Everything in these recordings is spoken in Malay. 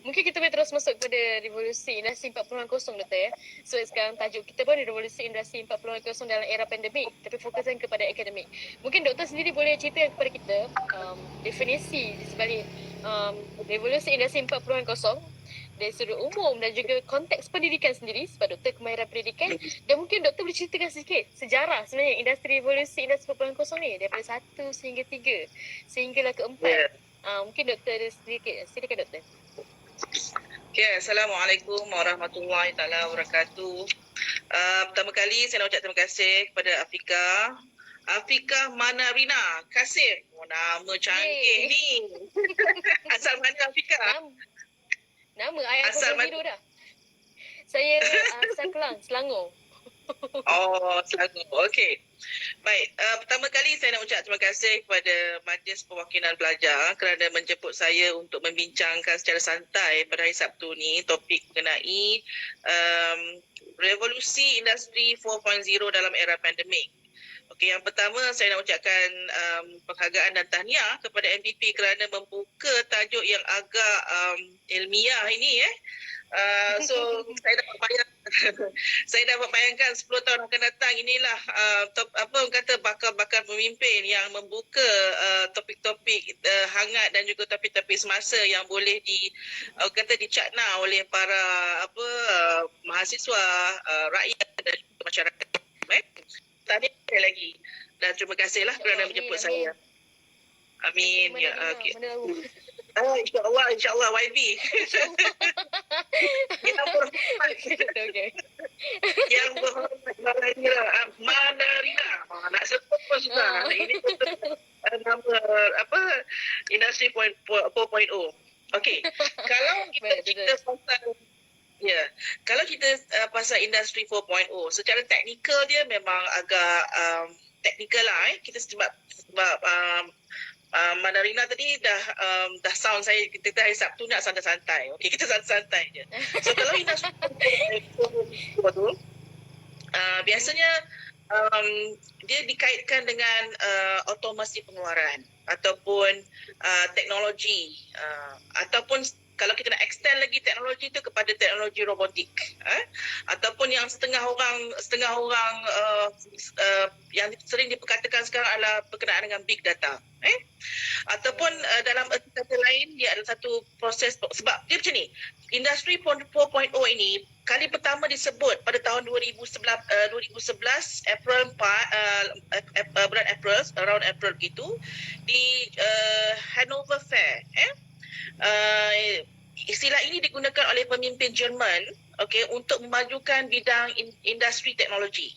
Mungkin kita boleh terus masuk pada revolusi industri 4.0 Doktor ya. So sekarang tajuk kita pun revolusi industri 4.0 dalam era pandemik, tapi fokuskan kepada akademik. Mungkin doktor sendiri boleh cerita kepada kita definisi di sebalik revolusi industri 4.0 dari sudut umum dan juga konteks pendidikan sendiri sebab doktor kemahiran pendidikan, dan mungkin doktor boleh ceritakan sedikit sejarah sebenarnya industri revolusi industri 4.0 ni daripada 1 sehingga 3 sehinggalah ke 4. Mungkin doktor ada sedikit. Silakan doktor. Okay, Assalamualaikum warahmatullahi taala wabarakatuh. Pertama kali saya nak ucap terima kasih kepada Afika Manarina Kasim. Nama canggih ni. Asal mana Afika? Nama ayah aku biru dah. Saya asal Kelang, Selangor. Oh, Selangor. Okey. Baik, pertama kali saya nak ucap terima kasih kepada Majlis Perwakilan Pelajar kerana menjemput saya untuk membincangkan secara santai pada hari Sabtu ni topik mengenai revolusi industri 4.0 dalam era pandemik. Okey, yang pertama saya nak ucapkan penghargaan dan tahniah kepada MPP kerana membuka tajuk yang agak ilmiah ini so saya dapat bayangkan 10 tahun akan datang inilah bakal pemimpin yang membuka topik-topik hangat dan juga topik-topik semasa yang boleh dicerna oleh para mahasiswa, rakyat dan masyarakat. Tahniah sekali lagi dan terima kasihlah kerana menjemput saya. Amin. Ya, okey. InsyaAllah YB. Yang berhormat Manarina. Nak sebut pun susah. Ini nama industri 4.0. Okey. Kalau kita cerita pasal industri 4.0, secara teknikal dia memang agak teknikal lah. Kita sebab Mandarina tadi dah sound saya, kita hari Sabtu nak santai-santai. Okey, kita santai-santai je. So kalau industri tu biasanya dia dikaitkan dengan otomasi pengeluaran ataupun teknologi ataupun kalau kita nak extend lagi teknologi itu kepada teknologi robotik, ataupun yang setengah orang yang sering diperkatakan sekarang adalah berkenaan dengan big data, ataupun dalam erti kata lain dia adalah satu proses, sebab dia macam ni, industri 4.0 ini kali pertama disebut pada tahun 2011 bulan April, around April gitu di Hanover Fair. Istilah ini digunakan oleh pemimpin Jerman, untuk memajukan bidang industri teknologi.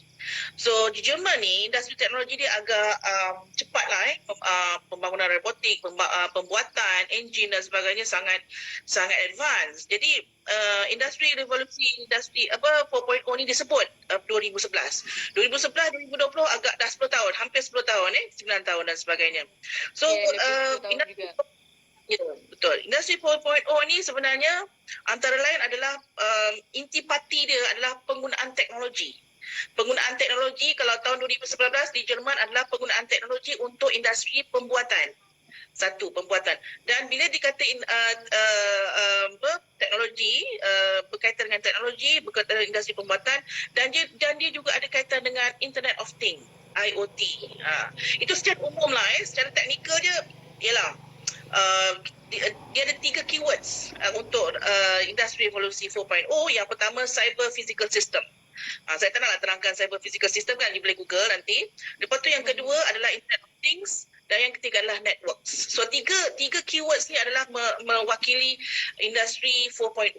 So di Jerman ni industri teknologi dia agak cepatlah, pembangunan robotik, pembuatan enjin dan sebagainya sangat advance. Jadi industri revolusi industri 4.0 ni disebut 2011 2020 agak dah 10 tahun, hampir 10 tahun 9 tahun dan sebagainya. So ya, betul. Industri 4.0 ni sebenarnya antara lain adalah intipati dia adalah penggunaan teknologi. Penggunaan teknologi kalau tahun 2019 di Jerman adalah penggunaan teknologi untuk industri pembuatan. Satu, pembuatan. Dan bila dikata teknologi, berkaitan dengan teknologi, berkaitan dengan industri pembuatan, dan dia juga ada kaitan dengan Internet of Things, IoT. Itu secara umum lah, secara teknikal dia ialah dia ada 3 keywords untuk industri revolusi 4.0. Yang pertama, cyber physical system. Saya tak naklah terangkan cyber physical system kan, you boleh Google nanti. Lepas tu yang kedua adalah Internet of Things dan yang ketiga adalah networks. So tiga keywords ni adalah mewakili industri 4.0.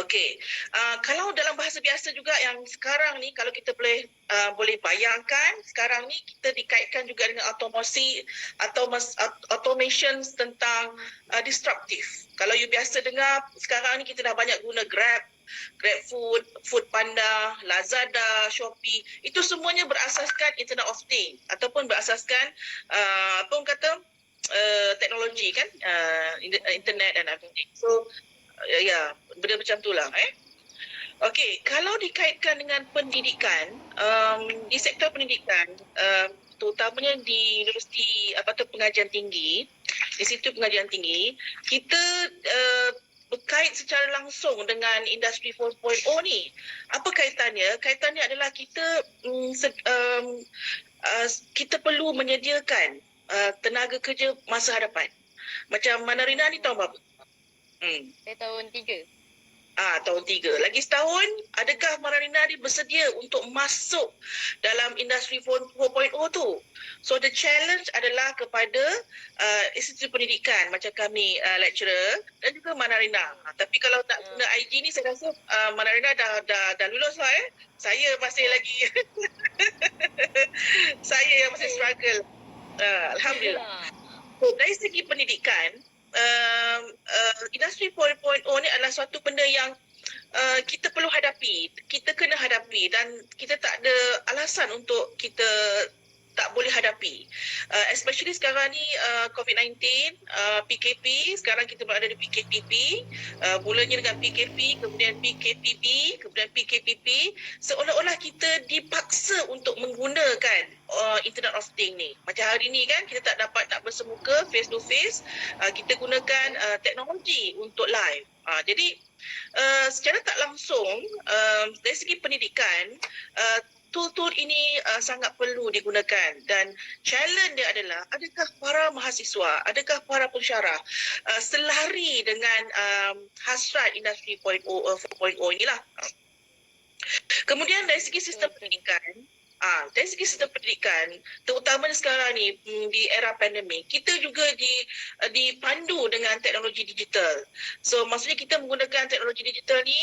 Okey. Kalau dalam bahasa biasa juga yang sekarang ni, kalau kita boleh bayangkan, sekarang ni kita dikaitkan juga dengan otomasi atau automation tentang disruptive. Kalau you biasa dengar, sekarang ni kita dah banyak guna GrabFood, Foodpanda, Lazada, Shopee. Itu semuanya berasaskan Internet of Things ataupun berasaskan teknologi kan, internet dan everything. So benda macam itulah. Okey, kalau dikaitkan dengan pendidikan, di sektor pendidikan, terutamanya di universiti pengajian tinggi, Institut Pengajian Tinggi, kita berkait secara langsung dengan industri 4.0 ni. Apa kaitannya? Kaitannya adalah kita kita perlu menyediakan tenaga kerja masa hadapan. Macam Manarina ni tahun berapa? Saya tahun 3. Tahun 3. Lagi setahun, adakah Manarina ni bersedia untuk masuk dalam industri 4.0 tu? So the challenge adalah kepada institusi pendidikan macam kami lecturer dan juga Manarina. Tapi kalau nak guna IG ni saya rasa Manarina dah lulus lah Saya masih lagi saya yang masih struggle. Alhamdulillah. So, dari segi pendidikan, industri 4.0 ni adalah suatu benda yang kita perlu hadapi, kita kena hadapi dan kita tak ada alasan untuk kita tak boleh hadapi. Especially sekarang ni COVID-19, PKP, sekarang kita berada di PKPP, mulanya dengan PKP, kemudian PKPB, kemudian PKPP, seolah-olah kita dipaksa untuk menggunakan Internet of Things ni. Macam hari ni kan, kita tak dapat nak bersemuka, face to face, kita gunakan teknologi untuk live. Jadi, secara tak langsung, dari segi pendidikan, tool-tool ini sangat perlu digunakan dan challenge dia adalah adakah para mahasiswa, adakah para pensyarah selari dengan hasrat industri 4.0 inilah. Kemudian dari segi sistem pendidikan, terutamanya sekarang ni di era pandemik, kita juga dipandu dengan teknologi digital. So maksudnya kita menggunakan teknologi digital ni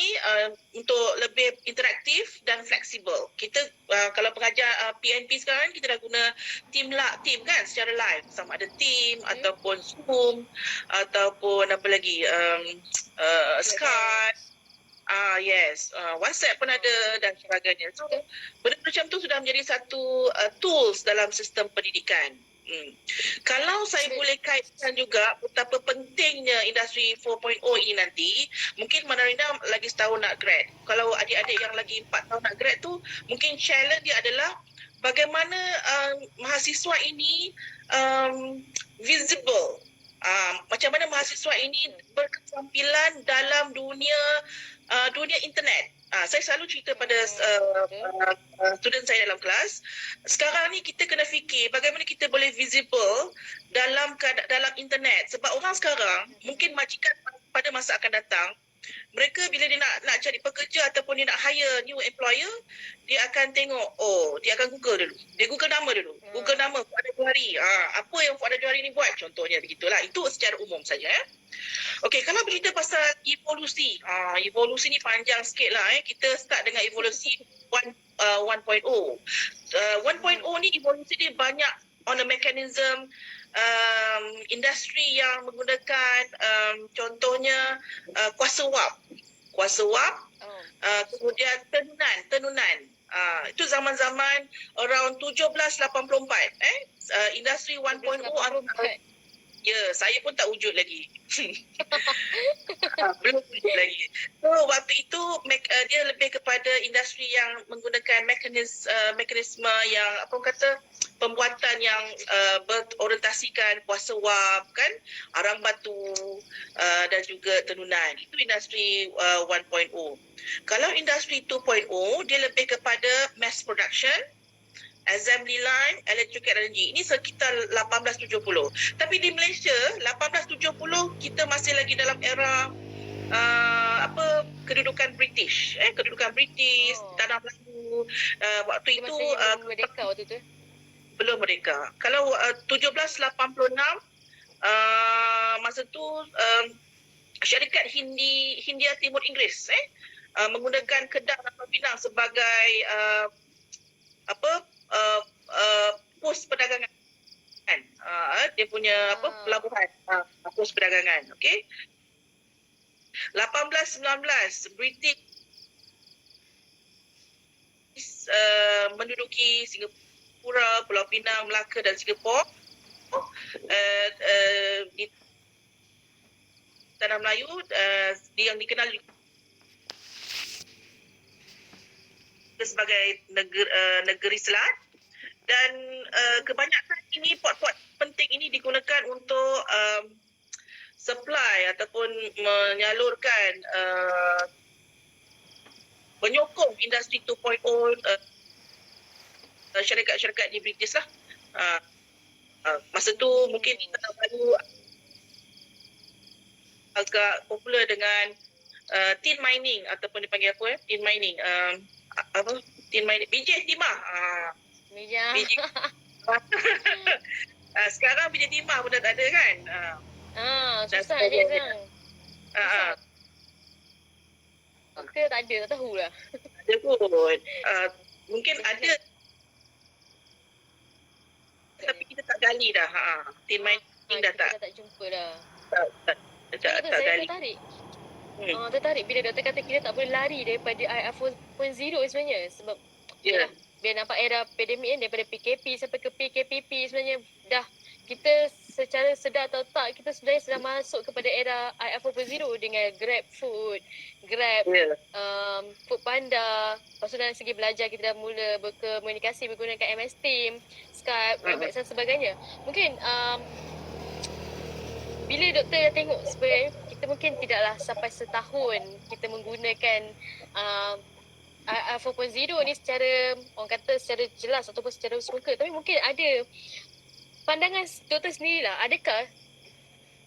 untuk lebih interaktif dan fleksibel. Kita kalau pengajar PNP sekarang kita dah guna team kan secara live, sama ada team ataupun Zoom ataupun apa lagi Skype. Yes, WhatsApp pun ada dan sebagainya. So, benda macam tu sudah menjadi satu tools dalam sistem pendidikan. Kalau saya boleh kaitkan juga betapa pentingnya industri 4.0 ini nanti, mungkin Manarina lagi setahun nak grad. Kalau adik-adik yang lagi 4 tahun nak grad tu, mungkin challenge dia adalah bagaimana mahasiswa ini visible. Macam mana mahasiswa ini berketerampilan dalam dunia internet. Saya selalu cerita pada student saya dalam kelas, sekarang ni kita kena fikir bagaimana kita boleh visible dalam internet. Sebab orang sekarang, mungkin majikan pada masa akan datang, mereka bila dia nak cari pekerja ataupun dia nak hire new employer, dia akan tengok, dia akan Google dulu. Dia Google nama dulu. Google nama Fuad Johari. Apa yang Fuad Johari ni buat? Contohnya begitulah. Itu secara umum saja. Okey, kalau bercerita pasal evolusi. Evolusi ni panjang sikit lah. Kita start dengan evolusi 1.0. 1.0 ni evolusi dia banyak on a mechanism industri yang menggunakan contohnya kuasa wap, kemudian tenunan. Itu zaman-zaman around 1784 industri 1.0 ya, saya pun tak wujud lagi. Belum wujud lagi. So waktu itu dia lebih kepada industri yang menggunakan mekanisme yang apa orang kata pembuatan yang berorientasikan kuasa wap kan, arang batu dan juga tenunan. Itu industri 1.0. Kalau industri 2.0 dia lebih kepada mass production, assembly line, electrical energy. Ini sekitar 1870. Tapi di Malaysia, 1870 kita masih lagi dalam era kedudukan British. Tanah Melayu. Waktu itu belum merdeka waktu tu. Belum merdeka. Kalau 1786 masa tu syarikat Hindia Timur Inggeris menggunakan Kedah dan Pinang sebagai pos perdagangan. Dia punya pelabuhan, pos perdagangan. Okey. 1819 British menduduki Singapura, Pulau Pinang, Melaka dan Singapura. Di Tanah Melayu yang dikenal sebagai negeri selat dan kebanyakan ini port-port penting ini digunakan untuk supply ataupun menyalurkan menyokong industri 2.0 syarikat-syarikat di British lah. Masa tu mungkin kita baru agak popular dengan tin mining ataupun dipanggil apa tin mining tin mining biji timah. Meja. Biji. Sekarang biji timah pun dah tak ada kan. Susah je sekarang. Ah, Kita tak ada, tak tahulah. ada pun. Mungkin ada tapi kita tak gali dah. Tin mining dah tak. Kita tak jumpa dah. Tak Saya gali. tertarik. Tertarik bila doktor kata kita tak boleh lari daripada IR 4.0 sebenarnya. Sebab Ya. biar nampak era pandemik kan, daripada PKP sampai ke PKPP sebenarnya dah kita secara sedar atau tak kita sebenarnya sedang masuk kepada era IR 4.0 dengan Grab Food, Grab, Ya. Food Panda. Lepas tu dari segi belajar kita dah mula berkomunikasi menggunakan MS Team, Skype, Webex dan sebagainya. Mungkin bila doktor dah tengok sebenarnya kita mungkin tidaklah sampai setahun kita menggunakan IR 4.0 ni secara orang kata secara jelas ataupun secara semuka, tapi mungkin ada pandangan doktor sendirilah, adakah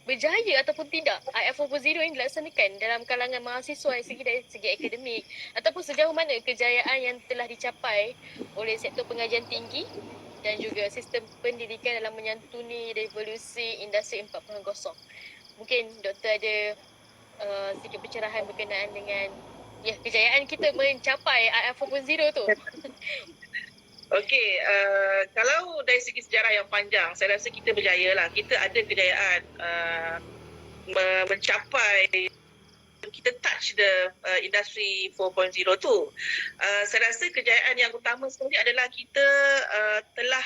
berjaya ataupun tidak IR 4.0 yang dilaksanakan dalam kalangan mahasiswa dari segi akademik, ataupun sejauh mana kejayaan yang telah dicapai oleh sektor pengajian tinggi dan juga sistem pendidikan dalam menyantuni revolusi industri 4.0. Mungkin doktor ada sedikit pencerahan berkenaan dengan kejayaan kita mencapai IR 4.0 tu. Okey, kalau dari segi sejarah yang panjang, saya rasa kita berjaya lah. Kita ada kejayaan mencapai, kita touch the industry 4.0 tu. Saya rasa kejayaan yang utama sekali adalah kita telah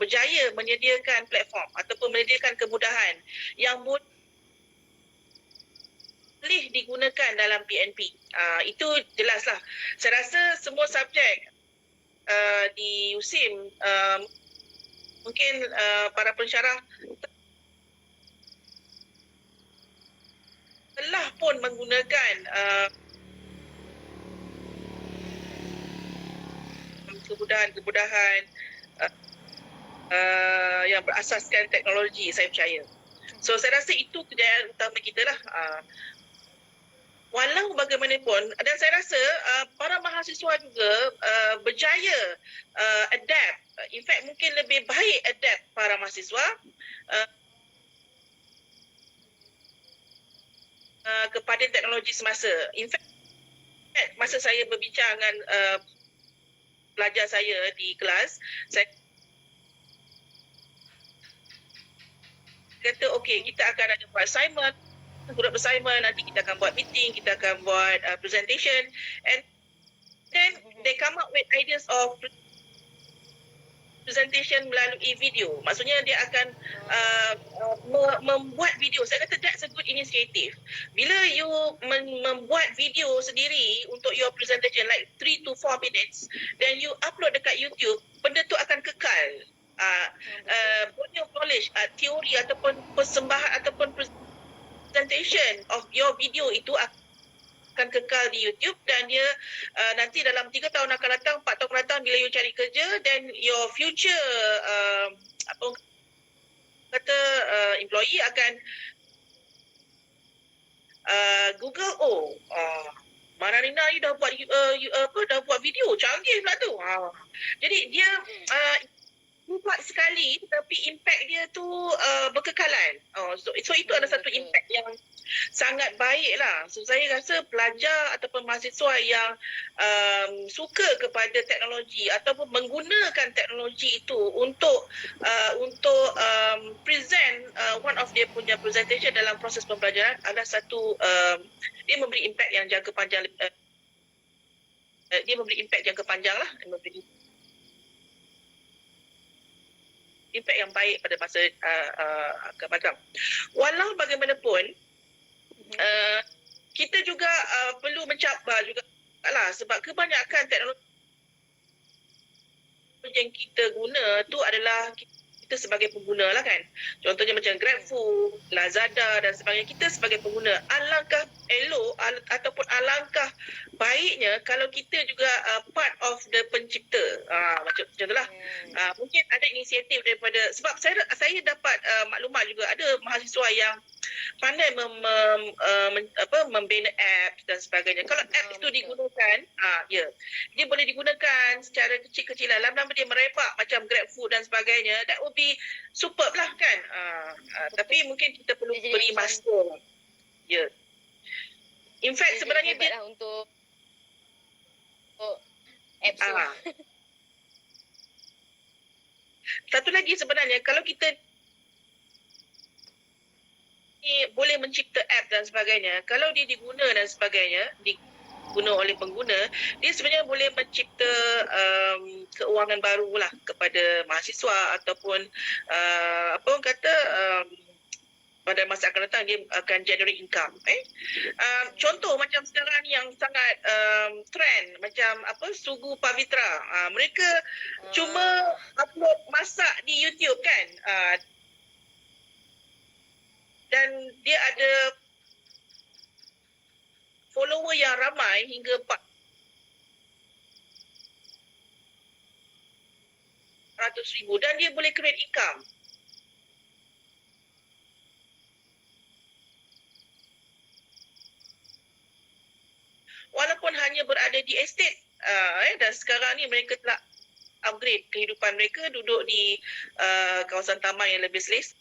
berjaya menyediakan platform ataupun menyediakan kemudahan yang boleh digunakan dalam PNP. Itu jelaslah. Saya rasa semua subjek di USIM mungkin para pensyarah telah pun menggunakan kemudahan-kemudahan yang berasaskan teknologi, saya percaya. So saya rasa itu kejayaan utama kita lah. Walau bagaimanapun, dan saya rasa para mahasiswa juga berjaya adapt. In fact, mungkin lebih baik adapt para mahasiswa kepada teknologi semasa. In fact, masa saya berbincang dengan pelajar saya di kelas, saya kata, okey, kita akan ada buat assignment, group assignment, nanti kita akan buat meeting, kita akan buat presentation, and then they come up with ideas of presentation melalui video. Maksudnya dia akan membuat video. Saya kata that's a good initiative. Bila you membuat video sendiri untuk your presentation like 3 to 4 minutes, then you upload dekat YouTube, benda tu akan kekal. Body of knowledge, teori ataupun persembahan ataupun presentation of your video itu akan kekal di YouTube, dan dia nanti dalam 3 tahun akan datang, 4 tahun akan datang, bila you cari kerja, then your future employee akan Google, Mana Rina ni dah buat dah buat video canggih pula tu. Jadi dia buat sekali tapi impact dia tu berkekalan. So itu adalah satu impact yang sangat baik lah. So saya rasa pelajar ataupun mahasiswa yang suka kepada teknologi ataupun menggunakan teknologi itu untuk present one of dia punya presentation dalam proses pembelajaran adalah satu dia memberi impact yang jangka panjang. Dia memberi impact jangka panjang lah. Memberi impact yang baik pada masa akan datang. Walau bagaimanapun, kita juga perlu mencabar juga lah, sebab kebanyakan teknologi yang kita guna tu adalah kita sebagai pengguna lah kan. Contohnya macam GrabFood, Lazada dan sebagainya, kita sebagai pengguna. Alangkah elok ataupun alangkah baiknya kalau kita juga part of the pencipta. Macam contohlah, mungkin ada inisiatif daripada, sebab saya dapat maklumat juga ada mahasiswa yang pandai membina apps dan sebagainya. Kalau apps itu digunakan, dia boleh digunakan secara kecil-kecilan. Lama-lama dia merebak macam GrabFood dan sebagainya. That would be superb lah kan. Tapi mungkin kita perlu beri masa. Ya. In fact sebenarnya dia lah untuk apps tu. Satu lagi sebenarnya, kalau kita boleh mencipta app dan sebagainya, kalau dia diguna dan sebagainya, diguna oleh pengguna, dia sebenarnya boleh mencipta keuangan baru lah kepada mahasiswa ataupun apa orang kata, pada masa akan datang dia akan generate income. Contoh macam sekarang ni yang sangat trend, macam apa, Sugu Pavitra. Mereka cuma upload masak di YouTube kan. Dan dia ada follower yang ramai hingga 400,000 dan dia boleh create income. Walaupun hanya berada di estate, dan sekarang ni mereka telah upgrade kehidupan mereka, duduk di kawasan taman yang lebih selesa.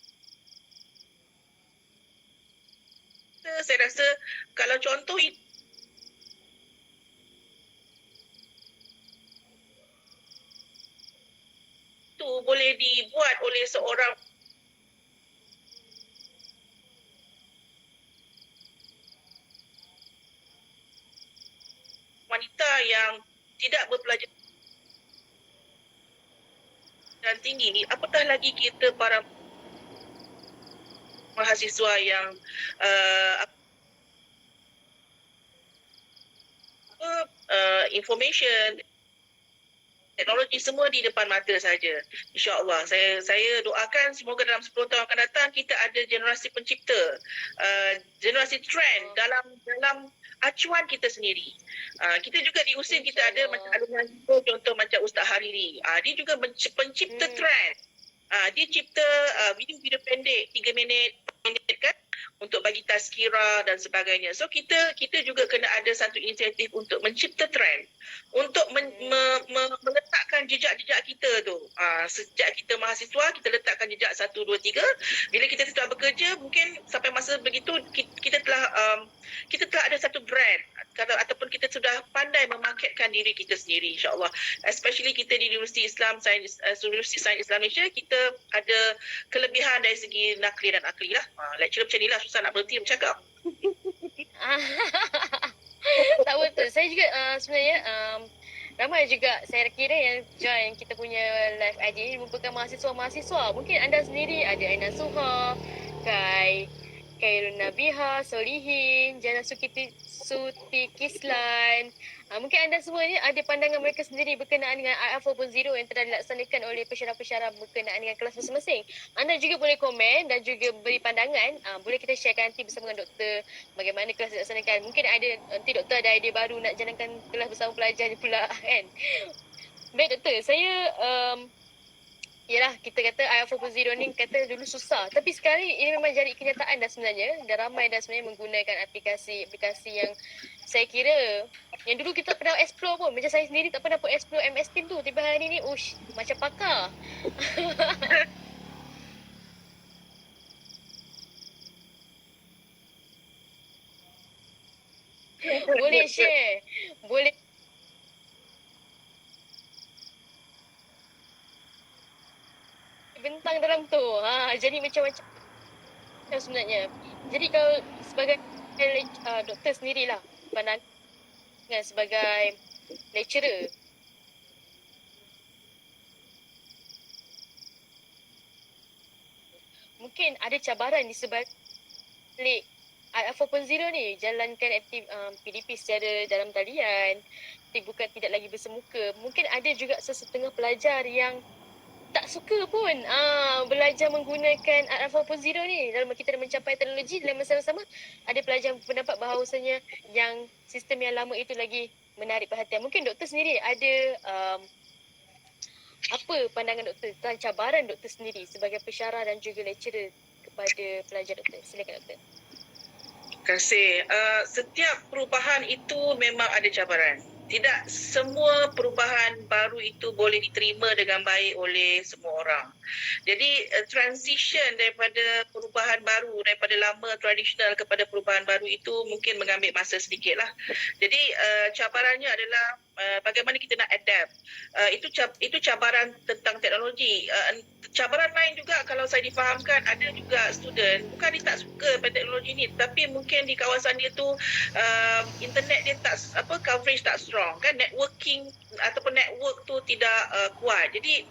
Saya rasa kalau contoh itu boleh dibuat oleh seorang wanita yang tidak berpelajaran tinggi, apatah lagi kita para mahasiswa yang information, teknologi semua di depan mata saja. InsyaAllah, saya doakan semoga dalam 10 tahun akan datang kita ada generasi pencipta, generasi trend dalam acuan kita sendiri. Kita juga di USIM kita ada macam alumni kita, contoh macam Ustaz Hariri. Dia juga pencipta trend. Dia cipta video-video pendek 3 minit kan, untuk bagi tazkirah dan sebagainya. So kita juga kena ada satu inisiatif untuk mencipta trend, untuk meletakkan jejak-jejak kita tu. Sejak kita mahasiswa, kita letakkan jejak 1, 2, 3. Bila kita sudah bekerja, mungkin sampai masa begitu kita telah ada satu brand, ataupun kita sudah pandai memarketkan diri kita sendiri, insyaAllah. Especially kita di Universiti Islam Universiti Sains Islam Malaysia, kita ada kelebihan dari segi nakli dan akli lah. Lecturer macam ni lah, susah nak berhenti bercakap. Tak betul. Saya juga sebenarnya ramai juga saya kira yang join kita punya live ID ni merupakan mahasiswa-mahasiswa. Mungkin anda sendiri ada Aina Suha, Khairun Nabiha, Solihin, Jana Suti Kislan. Mungkin anda semua ni ada pandangan mereka sendiri berkenaan dengan IR 4.0 yang telah dilaksanakan oleh pensyarah-pensyarah berkenaan dengan kelas masing-masing. Anda juga boleh komen dan juga beri pandangan. Boleh kita sharekan nanti bersama dengan doktor bagaimana kelas dilaksanakan. Mungkin ada nanti doktor ada idea baru nak jalankan kelas bersama pelajar ni pula kan. Baik doktor, saya yelah, kita kata IR 4.0 ni kata dulu susah. Tapi sekarang ini memang jadi kenyataan dah sebenarnya. Dah ramai dah sebenarnya menggunakan aplikasi yang saya kira yang dulu kita pernah explore pun. Macam saya sendiri tak pernah pun explore MS Team tu. Tiba hari ni, macam pakar. Boleh share. Boleh bentang dalam tu. Jadi macam-macam sebenarnya. Jadi kalau sebagai doktor sendirilah pandangan sebagai lecturer. Mungkin ada cabaran di sebalik IR 4.0 ni, jalankan aktif PDP secara dalam talian, bukan tidak lagi bersemuka. Mungkin ada juga sesetengah pelajar yang tak tak suka pun belajar menggunakan Art 4.0 ni. Dalam kita dah mencapai teknologi, dalam masa yang sama ada pelajar pendapat bahawasanya yang sistem yang lama itu lagi menarik perhatian. Mungkin doktor sendiri ada apa pandangan doktor tentang cabaran doktor sendiri sebagai pensyarah dan juga lecturer kepada pelajar doktor? Silakan doktor. Terima kasih. Setiap perubahan itu memang ada cabaran. Tidak semua perubahan baru itu boleh diterima dengan baik oleh semua orang. Jadi transition daripada perubahan baru, daripada lama tradisional kepada perubahan baru itu mungkin mengambil masa sedikit lah. Jadi cabarannya adalah bagaimana kita nak adapt. Itu cabaran tentang teknologi. Cabaran lain juga kalau saya difahamkan, ada juga student bukan dia tak suka pada teknologi ni, tapi mungkin di kawasan dia tu internet dia tak coverage tak strong kan, networking ataupun network tu tidak kuat. Jadi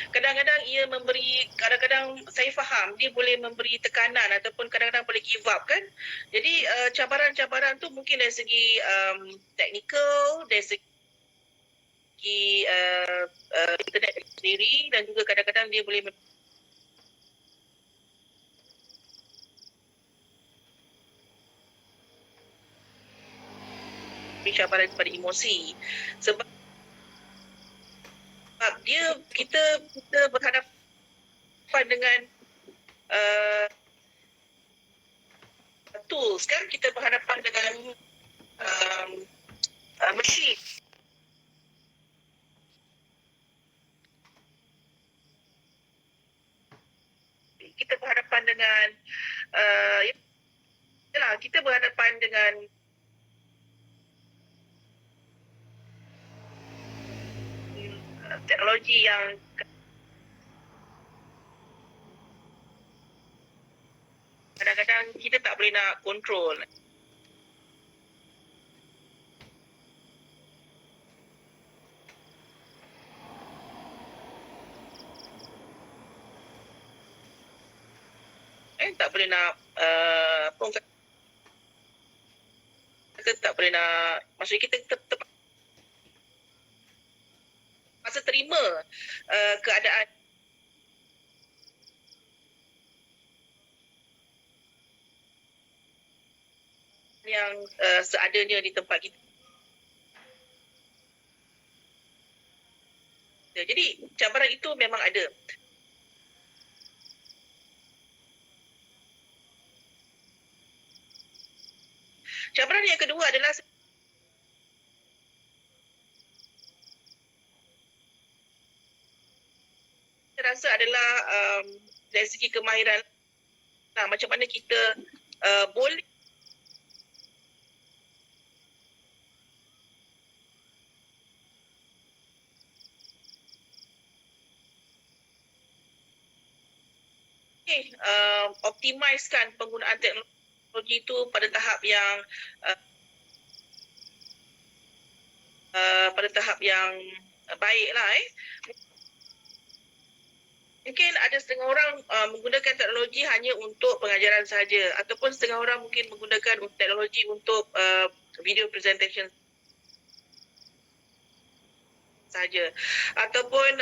kadang-kadang saya faham dia boleh memberi tekanan ataupun kadang-kadang boleh give up kan. Jadi cabaran-cabaran tu mungkin dari segi technical, dari segi internet sendiri, dan juga kadang-kadang dia boleh cabaran kepada emosi. Sebab kita berhadapan dengan tools kan, kita berhadapan dengan mesin. Kita berhadapan dengan kita berhadapan dengan teknologi yang kadang-kadang kita tak boleh nak kontrol. Tak boleh nak kita tak boleh nak, maksudnya kita masa terima keadaan yang seadanya di tempat kita. Jadi cabaran itu memang ada. Cabaran yang kedua adalah saya rasa adalah dari segi kemahiran, macam mana kita boleh optimizekan penggunaan teknologi itu pada tahap yang baik lah. Mungkin ada setengah orang menggunakan teknologi hanya untuk pengajaran sahaja, ataupun setengah orang mungkin menggunakan teknologi untuk video presentation sahaja, ataupun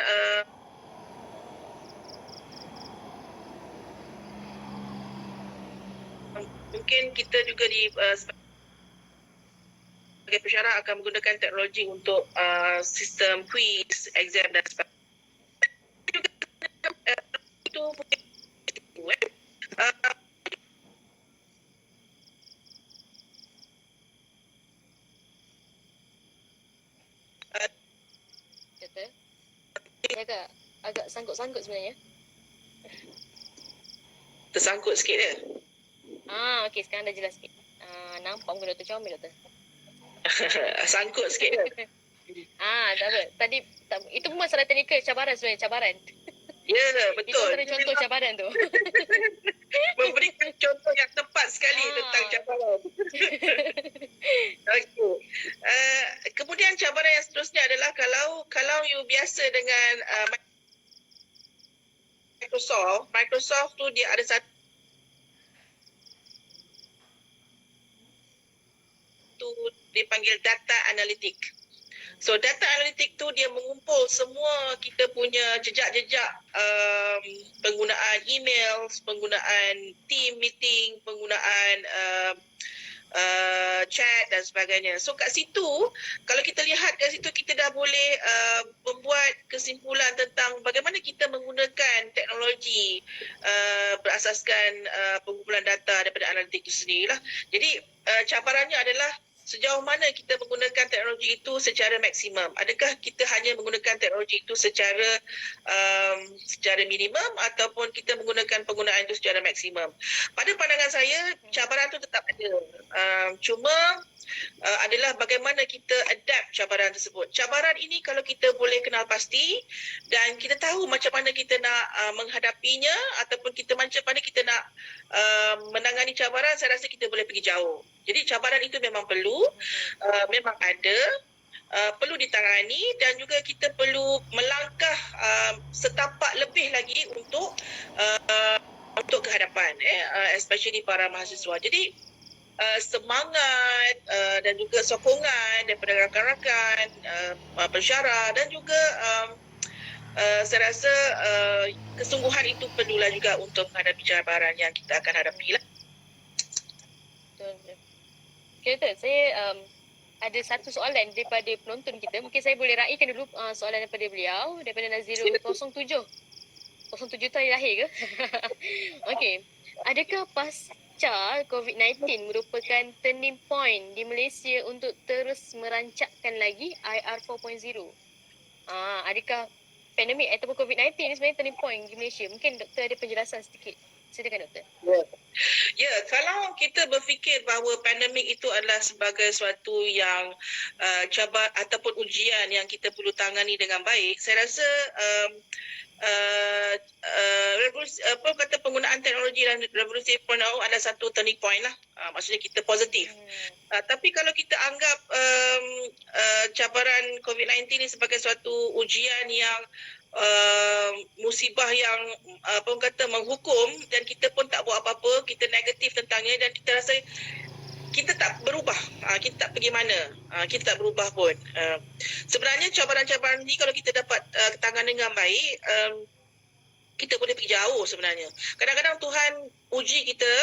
mungkin kita juga sebagai pensyarah akan menggunakan teknologi untuk sistem quiz, exam dan sebagainya. Itu Saya agak sangkut-sangkut sebenarnya. tersangkut sikit dia. Okey, sekarang dah jelas sikit. Nampak muka doktor comel doktor. Sangkut sikit dia. Tak apa. Tadi itu pun masalah teknikal, cabaran sebenarnya, cabaran. Ya, betul. Itu antara contoh cabaran tu. Memberikan contoh yang tepat sekali tentang cabaran. Okey. Kemudian cabaran yang seterusnya adalah kalau you biasa dengan Microsoft tu dia ada satu dipanggil data analytic. So data analitik tu dia mengumpul semua kita punya jejak-jejak penggunaan email, penggunaan team meeting, penggunaan chat dan sebagainya. So kat situ, kalau kita lihat kat situ, kita dah boleh membuat kesimpulan tentang bagaimana kita menggunakan teknologi berasaskan pengumpulan data daripada analitik itu sendirilah. Jadi cabarannya adalah sejauh mana kita menggunakan teknologi itu secara maksimum. Adakah kita hanya menggunakan teknologi itu secara minimum ataupun kita menggunakan penggunaan itu secara maksimum. Pada pandangan saya, cabaran itu tetap ada. Cuma adalah bagaimana kita adapt cabaran tersebut. Cabaran ini kalau kita boleh kenal pasti dan kita tahu macam mana kita nak menghadapinya ataupun kita macam mana kita nak menangani cabaran, saya rasa kita boleh pergi jauh. Jadi cabaran itu memang perlu, memang ada, perlu ditangani dan juga kita perlu melangkah setapak lebih lagi untuk ke hadapan, especially para mahasiswa. Jadi semangat dan juga sokongan daripada rakan-rakan, pensyarah dan juga saya rasa kesungguhan itu perlulah juga untuk menghadapi cabaran yang kita akan hadapi lah. Betul. Okay, Doktor, saya ada satu soalan daripada penonton kita. Mungkin saya boleh raikan dulu soalan daripada beliau, daripada Nazirul 07. 07 tu hari lahir ke? Okey. Adakah pasca COVID-19 merupakan turning point di Malaysia untuk terus merancakkan lagi IR 4.0? Adakah pandemik ataupun COVID-19 ni sebenarnya turning point di Malaysia? Mungkin doktor ada penjelasan sedikit. Silakan doktor. Ya, kalau kita berfikir bahawa pandemik itu adalah sebagai suatu yang cabar ataupun ujian yang kita perlu tangani dengan baik, saya rasa penggunaan teknologi dan revolusi 4.0 adalah satu turning point lah. Maksudnya kita positif. Tapi kalau kita anggap cabaran COVID-19 ini sebagai suatu ujian yang musibah yang menghukum dan kita pun tak buat apa-apa, kita negatif tentangnya dan kita rasa kita tak berubah, kita tak pergi mana, kita tak berubah pun. Sebenarnya cabaran-cabaran ni kalau kita dapat tangan dengan baik, kita boleh pergi jauh sebenarnya. Kadang-kadang Tuhan uji kita,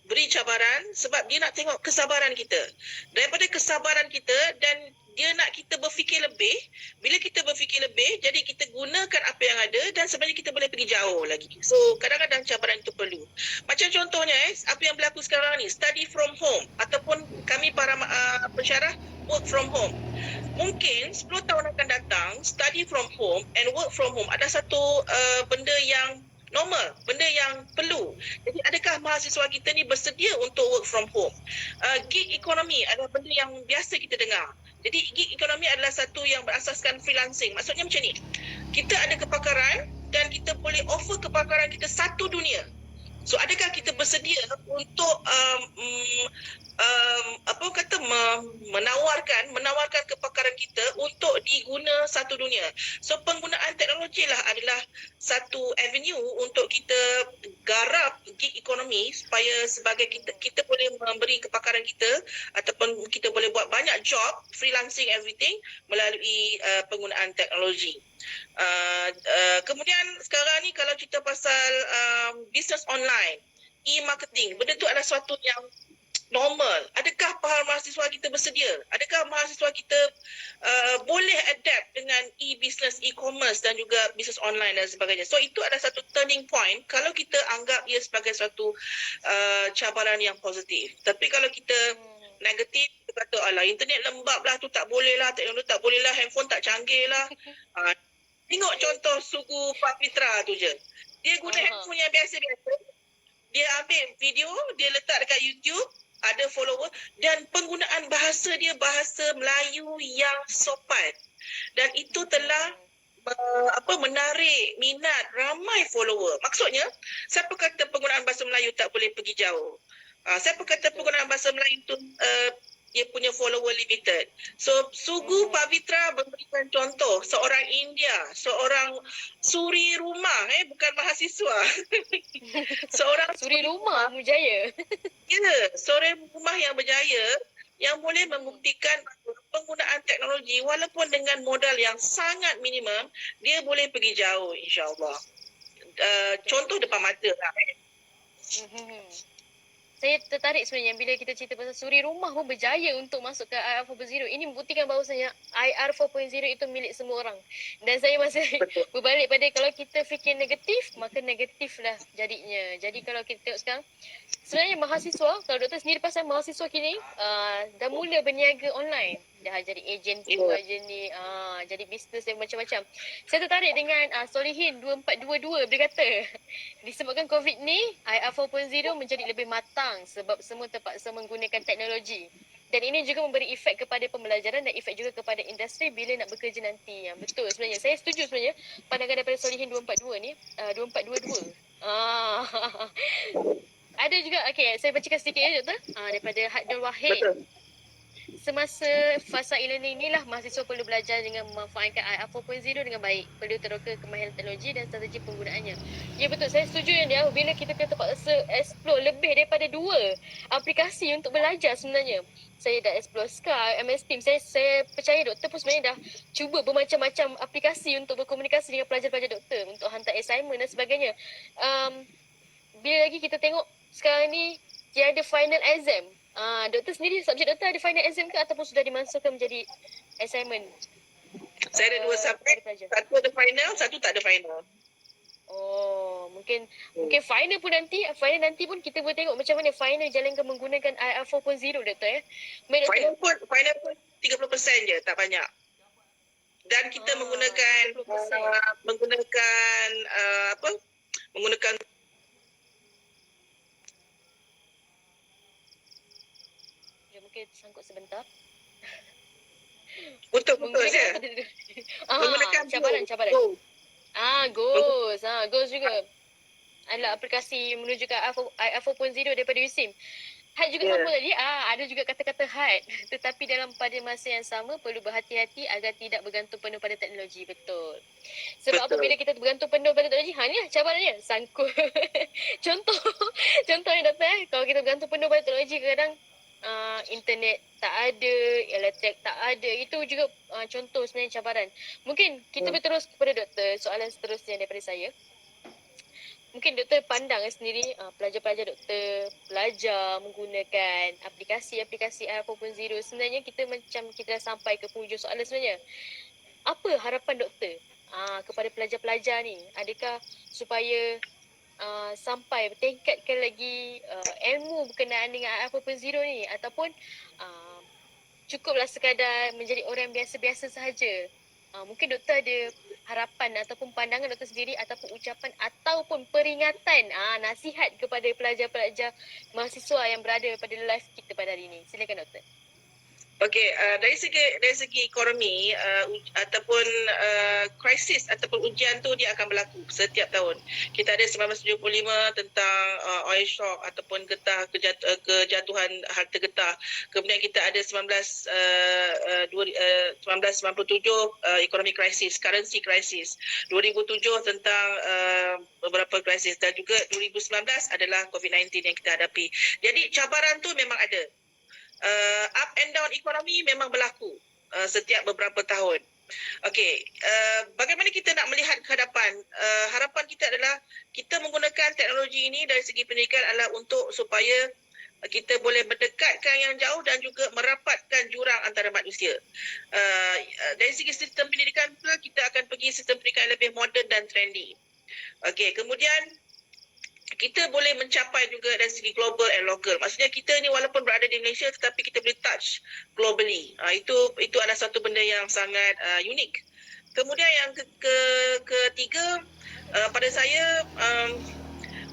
beri cabaran sebab dia nak tengok kesabaran kita. Daripada kesabaran kita dan dia nak kita berfikir lebih. Bila kita berfikir lebih, jadi kita gunakan apa yang ada dan sebenarnya kita boleh pergi jauh lagi. So, kadang-kadang cabaran itu perlu. Macam contohnya, apa yang berlaku sekarang ni, study from home ataupun kami para pensyarah work from home. Mungkin 10 tahun akan datang, study from home and work from home ada satu benda yang normal, benda yang perlu. Jadi adakah mahasiswa kita ni bersedia untuk work from home? Gig economy adalah benda yang biasa kita dengar. Jadi gig economy adalah satu yang berasaskan freelancing. Maksudnya macam ni, kita ada kepakaran dan kita boleh offer kepakaran kita satu dunia. So adakah kita bersedia untuk menawarkan kepakaran kita untuk diguna satu dunia. So penggunaan teknologi lah adalah satu avenue untuk kita garap gig ekonomi supaya sebagai kita boleh memberi kepakaran kita ataupun kita boleh buat banyak job, freelancing everything melalui penggunaan teknologi. Kemudian sekarang ni kalau kita pasal business online, e-marketing, benda tu adalah suatu yang normal. Adakah para mahasiswa kita bersedia? Adakah mahasiswa kita boleh adapt dengan e-business, e-commerce dan juga business online dan sebagainya. So itu adalah satu turning point kalau kita anggap ia sebagai suatu cabaran yang positif. Tapi kalau kita negatif, kita kata alah internet lembab lah, tu tak boleh lah, teknologi tak boleh lah, handphone tak canggih lah. Tengok contoh Sugu Pavitra tu je. Dia guna handphone yang biasa-biasa. Dia ambil video, dia letak dekat YouTube, ada follower dan penggunaan bahasa dia bahasa Melayu yang sopan. Dan itu telah menarik minat ramai follower. Maksudnya, siapa kata penggunaan bahasa Melayu tak boleh pergi jauh? Siapa kata penggunaan bahasa Melayu tu dia punya follower limited. So, Sugu Pavitra memberikan contoh seorang India, seorang suri rumah, bukan mahasiswa. Seorang suri rumah berjaya. Ya, seorang rumah yang berjaya yang boleh membuktikan penggunaan teknologi walaupun dengan modal yang sangat minimum, dia boleh pergi jauh insya-Allah. Contoh depan mata lah. Saya tertarik sebenarnya bila kita cerita pasal suri rumah pun berjaya untuk masuk ke IR 4.0. Ini membuktikan bahawasanya IR 4.0 itu milik semua orang. Dan saya masih berbalik pada kalau kita fikir negatif, maka negatif lah jadinya. Jadi kalau kita tengok sekarang, sebenarnya mahasiswa, kalau doktor sendiri pasal mahasiswa kini dah mula berniaga online. Dah jadi ejen tu, ejen ni, jadi bisnes yang macam-macam. Saya tertarik dengan Solihin 2422 dia kata disebabkan COVID ni, IR 4.0 menjadi lebih matang sebab semua terpaksa menggunakan teknologi. Dan ini juga memberi efek kepada pembelajaran dan efek juga kepada industri bila nak bekerja nanti. Yang betul sebenarnya. Saya setuju sebenarnya pandangan daripada Solihin 242 ni, 2422. Ada juga, saya bacakan sedikit ya doktor. Daripada Hadul Wahid. Betul. Semasa fasa e-learning inilah mahasiswa perlu belajar dengan memanfaatkan IR 4.0 dengan baik. Perlu teroka kemahiran teknologi dan strategi penggunaannya. Ya betul, saya setuju yang dia bila kita terpaksa explore lebih daripada 2 aplikasi untuk belajar sebenarnya. Saya dah explore Skype, MS Teams. Saya percaya doktor pun sebenarnya dah cuba bermacam-macam aplikasi untuk berkomunikasi dengan pelajar-pelajar doktor untuk hantar assignment dan sebagainya. Bila lagi kita tengok sekarang ni tiada final exam. Doktor sendiri, subjek doktor ada final exam ke ataupun sudah dimasukkan menjadi assignment? Saya ada 2 subjek, satu ada final, satu tak ada final. Oh, mungkin final nanti pun kita boleh tengok macam mana final jalankan menggunakan IR 4.0 doktor ya. Final pun 30% je, tak banyak. Dan kita menggunakan mungkin sangkut sebentar. Betul je. Menggunakan cabaran. Goals juga. Adalah aplikasi menuju ke IR 4.0 daripada USIM. Had juga sama tadi, ada juga kata-kata had. Tetapi dalam pada masa yang sama perlu berhati-hati agar tidak bergantung penuh pada teknologi. Betul. Sebab apabila kita bergantung penuh pada teknologi, ni lah cabarannya, sangkut. Contohnya doktor, kalau kita bergantung penuh pada teknologi, kadang internet tak ada, elektrik tak ada. Itu juga contoh sebenarnya cabaran. Mungkin kita berterus kepada doktor, soalan seterusnya daripada saya. Mungkin doktor pandang sendiri pelajar-pelajar doktor belajar menggunakan aplikasi-aplikasi IR 4.0. Sebenarnya kita dah sampai ke penghujung soalan sebenarnya. Apa harapan doktor kepada pelajar-pelajar ni? Adakah supaya sampai tingkatkan lagi ilmu berkenaan dengan IR 4.0 ni, ataupun cukuplah sekadar menjadi orang biasa-biasa sahaja? Mungkin doktor ada harapan ataupun pandangan doktor sendiri ataupun ucapan ataupun peringatan, nasihat kepada pelajar-pelajar mahasiswa yang berada pada live kita pada hari ini. Silakan doktor. Okey, dari segi ekonomi ataupun krisis ataupun ujian tu dia akan berlaku setiap tahun. Kita ada 1975 tentang oil shock ataupun kejatuhan harta getah. Kemudian kita ada 1997 ekonomi krisis, currency krisis. 2007 tentang beberapa krisis dan juga 2019 adalah COVID-19 yang kita hadapi. Jadi cabaran tu memang ada. Up and down ekonomi memang berlaku setiap beberapa tahun. Okey, bagaimana kita nak melihat ke hadapan? Harapan kita adalah kita menggunakan teknologi ini dari segi pendidikan adalah untuk supaya kita boleh mendekatkan yang jauh dan juga merapatkan jurang antara manusia. Dari segi sistem pendidikan pula, kita akan pergi sistem pendidikan yang lebih moden dan trendy. Okey, kemudian kita boleh mencapai juga dari segi global and local. Maksudnya kita ni walaupun berada di Malaysia tetapi kita boleh touch globally. Itu adalah satu benda yang sangat unik. Kemudian yang ketiga, pada saya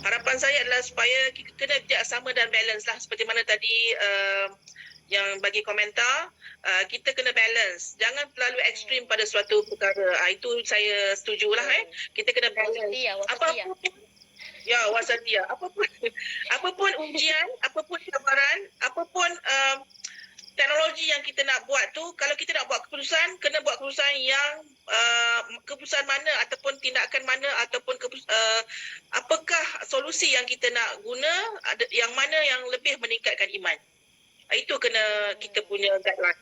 harapan saya adalah supaya kita kena bijaksana dan balance lah, seperti mana tadi yang bagi komentar, kita kena balance. Jangan terlalu ekstrim pada suatu perkara. Itu saya setujulah. Kita kapa apapun ujian, apapun cabaran, apapun teknologi yang kita nak buat tu, kalau kita nak buat keputusan, kena buat keputusan yang keputusan mana ataupun tindakan mana ataupun apakah solusi yang kita nak guna, yang mana yang lebih meningkatkan iman. Itu kena kita punya guideline.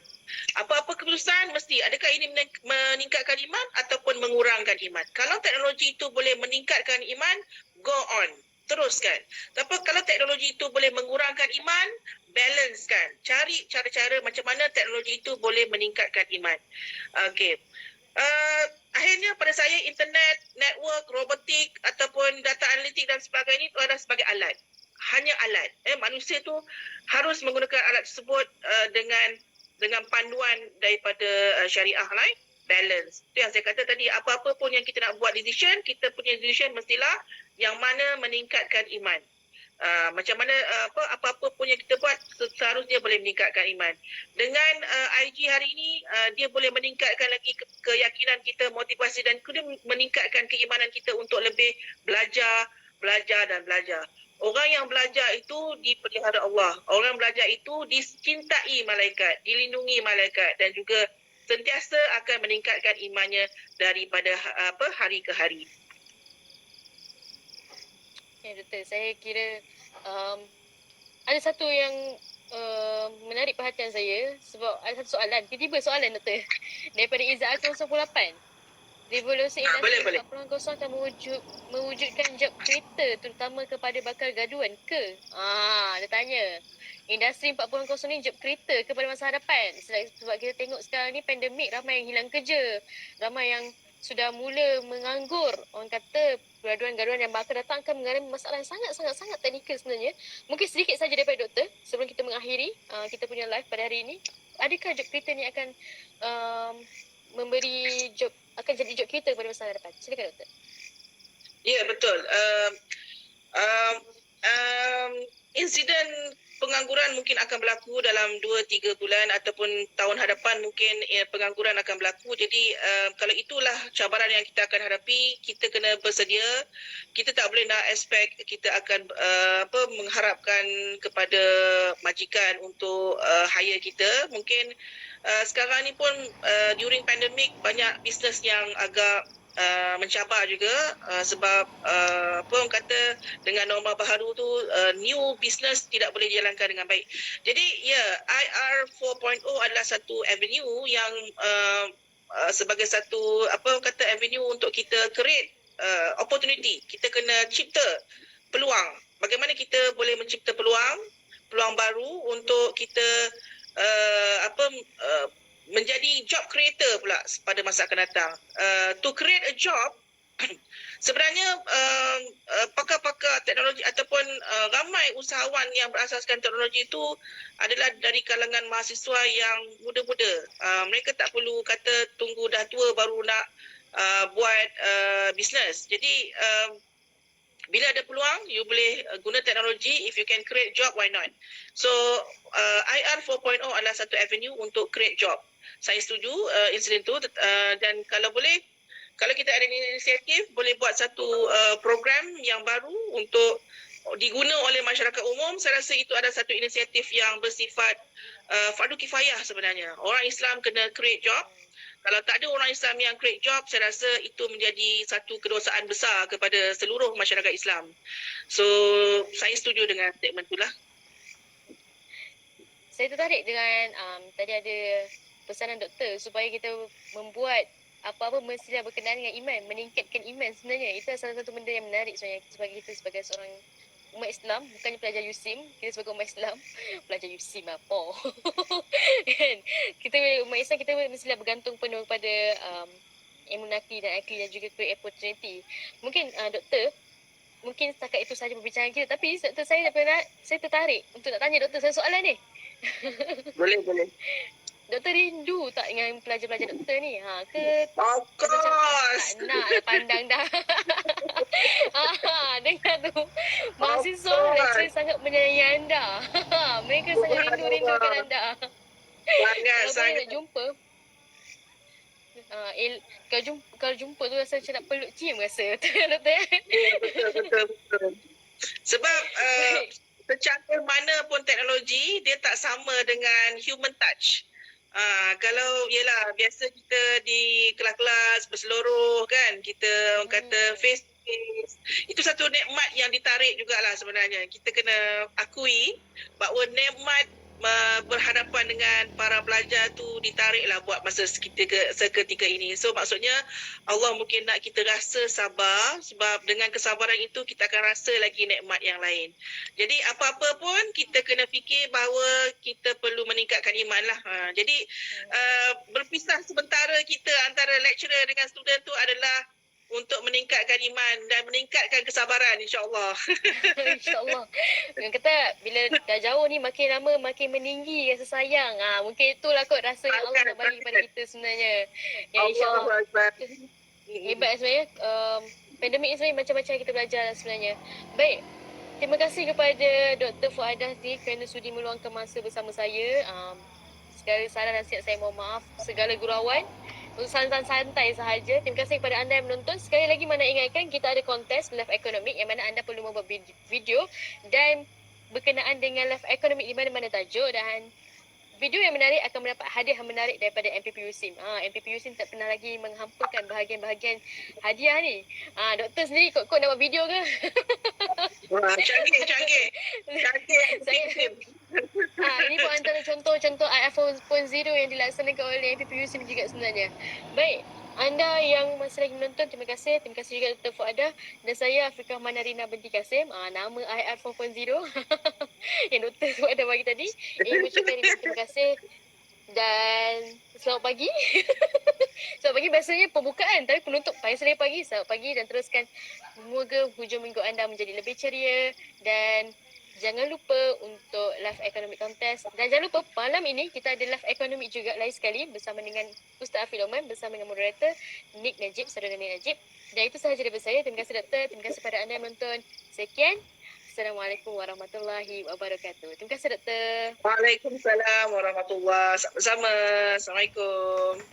Apa-apa keputusan mesti adakah ini meningkatkan iman ataupun mengurangkan iman. Kalau teknologi itu boleh meningkatkan iman, go on. Teruskan. Tapi kalau teknologi itu boleh mengurangkan iman, balance kan. Cari cara-cara macam mana teknologi itu boleh meningkatkan iman. Okey. Akhirnya pada saya internet, network, robotik ataupun data analitik dan sebagainya itu adalah sebagai alat. Hanya alat. Manusia tu harus menggunakan alat tersebut dengan panduan daripada syariah lain, balance. Itu yang saya kata tadi, apa-apa pun yang kita nak buat decision, kita punya decision mestilah yang mana meningkatkan iman. Macam mana apa-apa pun yang kita buat seharusnya boleh meningkatkan iman. Dengan IG hari ini dia boleh meningkatkan lagi keyakinan kita, motivasi dan kemudian meningkatkan keimanan kita untuk lebih belajar dan belajar. Orang yang belajar itu dipelihara Allah. Orang belajar itu dicintai malaikat, dilindungi malaikat dan juga sentiasa akan meningkatkan imannya daripada hari ke hari. Ya, Doktor, saya kira ada satu yang menarik perhatian saya sebab ada satu soalan, tiba-tiba soalan Doktor daripada Izzat 018. Revolusi Industri 4.0 akan mewujudkan job creator terutama kepada bakal gaduan ke? Dia tanya. Industri 4.0 ni job creator kepada masa hadapan. Sebab kita tengok sekarang ni pandemik, ramai yang hilang kerja. Ramai yang sudah mula menganggur. Orang kata gaduan-gaduan yang bakal datang akan mengalami masalah yang sangat teknikal sebenarnya. Mungkin sedikit saja daripada Doktor sebelum kita mengakhiri kita punya live pada hari ini. Adakah job creator ni akan memberi job, akan jadi job kita pada masa depan? Silakan Doktor. Ya, betul. Insiden pengangguran mungkin akan berlaku dalam 2-3 bulan ataupun tahun hadapan mungkin pengangguran akan berlaku. Jadi kalau itulah cabaran yang kita akan hadapi, kita kena bersedia. Kita tak boleh nak expect kita akan mengharapkan kepada majikan untuk hire kita. Mungkin sekarang ni pun during pandemic banyak bisnes yang agak mencabar juga sebab orang kata dengan norma baharu tu new business tidak boleh dijalankan dengan baik. Jadi IR 4.0 adalah satu avenue yang sebagai satu avenue untuk kita create opportunity. Kita kena cipta peluang. Bagaimana kita boleh mencipta peluang baru untuk kita menjadi job creator pula pada masa akan datang. To create a job, sebenarnya pakar-pakar teknologi ataupun ramai usahawan yang berasaskan teknologi itu adalah dari kalangan mahasiswa yang muda-muda. Mereka tak perlu kata tunggu dah tua baru nak buat bisnes. Jadi bila ada peluang, you boleh guna teknologi. If you can create job, why not? So, IR 4.0 adalah satu avenue untuk create job. Saya setuju insiden tu dan kalau boleh, kalau kita ada inisiatif, boleh buat satu program yang baru untuk diguna oleh masyarakat umum. Saya rasa itu adalah satu inisiatif yang bersifat fardu kifayah sebenarnya. Orang Islam kena create job. Kalau tak ada orang Islam yang create job, saya rasa itu menjadi satu kedosaan besar kepada seluruh masyarakat Islam. So, saya setuju dengan statement itulah. Saya tertarik dengan tadi ada pesanan Doktor supaya kita membuat apa-apa mestilah berkenaan dengan iman, meningkatkan iman sebenarnya. Itu salah satu benda yang menarik sebenarnya sebagai kita sebagai seorang umat Islam, bukannya pelajar USIM. Kita sebagai umat Islam, pelajar USIM apa? Kan? Kita umat Islam, kita mestilah bergantung penuh pada ilmu nakli dan akli dan juga create opportunity. Mungkin Doktor, mungkin setakat itu sahaja perbincangan kita. Tapi Doktor, saya tertarik untuk nak tanya Doktor saya soalan ni. Boleh. Doktor rindu tak dengan pelajar-pelajar doktor ni? Of course. Tak nak dah pandang dah. Dengar tu. Mahasiswa lecturer sangat menyayangi anda. Mereka sangat rindu-rindukan anda. Sangat nak jumpa. Kalau jumpa tu rasa macam nak peluk cium rasa. Doktor. Betul. Sebab secara mana pun teknologi, dia tak sama dengan human touch. Kalau yelah biasa kita di kelas-kelas berseluruh kan, kita orang kata face to face, itu satu nikmat yang ditarik jugalah sebenarnya. Kita kena akui bahawa nikmat berhadapan dengan para pelajar tu ditariklah buat masa seketika ini. So maksudnya Allah mungkin nak kita rasa sabar, sebab dengan kesabaran itu kita akan rasa lagi nikmat yang lain. Jadi apa-apa pun kita kena fikir bahawa kita perlu meningkatkan iman lah. Jadi berpisah sementara kita antara lecturer dengan student tu adalah untuk meningkatkan iman dan meningkatkan kesabaran, insya-Allah. InsyaAllah. Yang kata bila dah jauh ni makin lama makin meninggi rasa sayang. Mungkin itulah kot rasa yang Allah nak bagi kepada kita sebenarnya. Ya insyaAllah. Allahu Akbar. Hebat sebenarnya. Pandemik ni sebenarnya macam-macam kita belajar sebenarnya. Baik. Terima kasih kepada Dr. Fuadah ni kerana sudi meluangkan masa bersama saya. Segala salah nasihat saya mohon maaf. Segala gurauan. Untuk santai sahaja. Terima kasih kepada anda yang menonton. Sekali lagi mana ingatkan kita ada kontes Life Economic yang mana anda perlu membuat video dan berkenaan dengan Life Economic di mana-mana tajuk, dan video yang menarik akan mendapat hadiah yang menarik daripada MPP USIM. MPP USIM tak pernah lagi menghampakan bahagian-bahagian hadiah ni. Doktor sendiri kot nak buat video ke? Wah, canggih. Saya ini pun antara contoh-contoh iPhone 0 yang dilaksanakan oleh MPP USIM juga sebenarnya. Baik, anda yang masih lagi menonton, terima kasih. Terima kasih juga Dr. Fuadah dan saya Afrikah Manarina binti Kasim. Nama iPhone 0 yang Dr. Fuadah bagi tadi. Ingin mengucapkan terima kasih dan selamat pagi. Selamat pagi biasanya pembukaan, tapi penutup paling sering pagi. Selamat pagi dan teruskan. Semoga hujung minggu anda menjadi lebih ceria dan jangan lupa untuk Life Economic Contest. Dan jangan lupa malam ini kita ada Life Economic juga lain sekali bersama dengan Ustaz Afil Oman bersama dengan moderator Nick Najib, saudara Nick Najib. Dan itu sahaja daripada saya. Terima kasih doktor. Terima kasih kepada anda yang menonton. Sekian. Assalamualaikum warahmatullahi wabarakatuh. Terima kasih doktor. Waalaikumsalam warahmatullahi wabarakatuh. Sama-sama. Assalamualaikum.